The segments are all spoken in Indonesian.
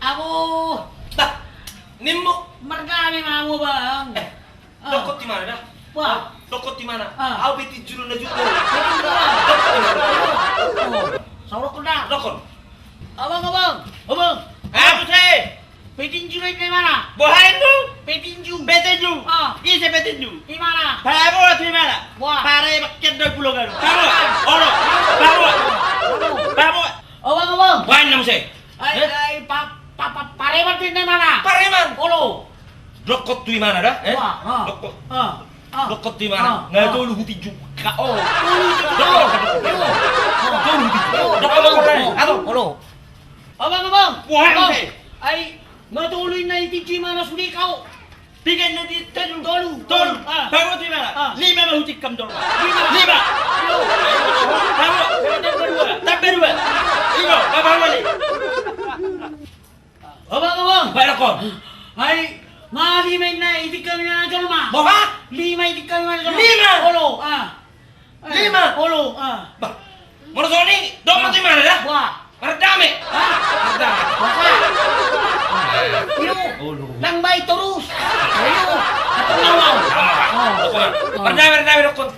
Aku Dah, nimmo. merdami kamu bang. Dokot di mana dah? Wah. Dokot di mana? Ah. Aku beti juru na juru. Betul bang. Dokot di mana? Saurok ko na. Dokot. Abang. Aku sih. Petinju di mana? Bohain tu. Petinju. Petinju. Ah. Isi petinju. Di mana? Bawa di mana? Wah. Pare makin dah pulau kan. Bawa. Bawa. Abang. Bohain namu sih. Ay, pareman di mana? Pareman. Olo. Dokot di mana dah? Wah. Dokot. Ah. Dokot di mana? Nggak tahu lu petinju. Kau. Abang. Bohain sih. Ay, matuloy na itiji mana suli kau. Bigyan na dito. Tolu. Ah. Bawa di mana? Ah. 5 mahutik kam dulu. 5. Berdua. Tak berdua. Iyo, bawa balik. Abang. Bayar kon. Ay, mga lima na itik kami na dyan ma. Bawa. Lima itik kami na dyan. Lima? Olo. Ah. Ay, Lima? Olo. Ah. Bah, mana Sony? Dompet di mana dah? Wah. Merdame. Ah. Merdame. Wasa. Iyo. Lang bay terus. Iyo. Atong nawaw. Merdame dokon.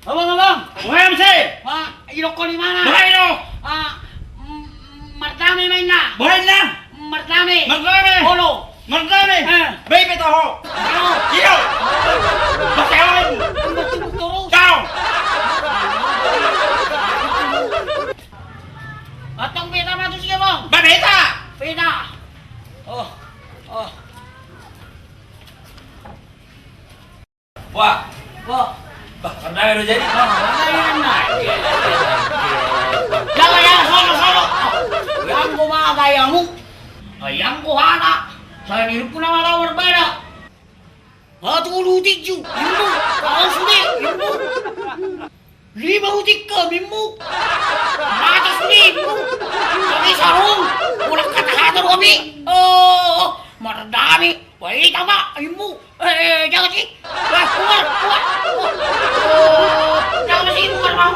Abang. Buhay mo sih. Ah, ilo ko ni mana? Buhay no. Ah, mardami may na. Buhay lang. Mardami. Merdame. Olo. Merdame. Ah. Baby taho. Iyo. Iyo. Basahin. Terus. Kau. Atong pita na to siya bang? Babeta. Pita. Oh. Wah. Wah. Bah, merdame udah jadi. Magaling na. Yang solo. Yang gumagaya mo. Yang kuhana. Sa nirip ko na malawar bada. Matulutik yun. Imbo. Kau suli. Imbo. Lima utik ka. Imbo. Mata suli. Imbo. Kami sarong. Ulang katahatar kami. Oh. Mardami. Wait, tama. Imbo. Jangan sih. Keluar. Jangan sih. Keluar.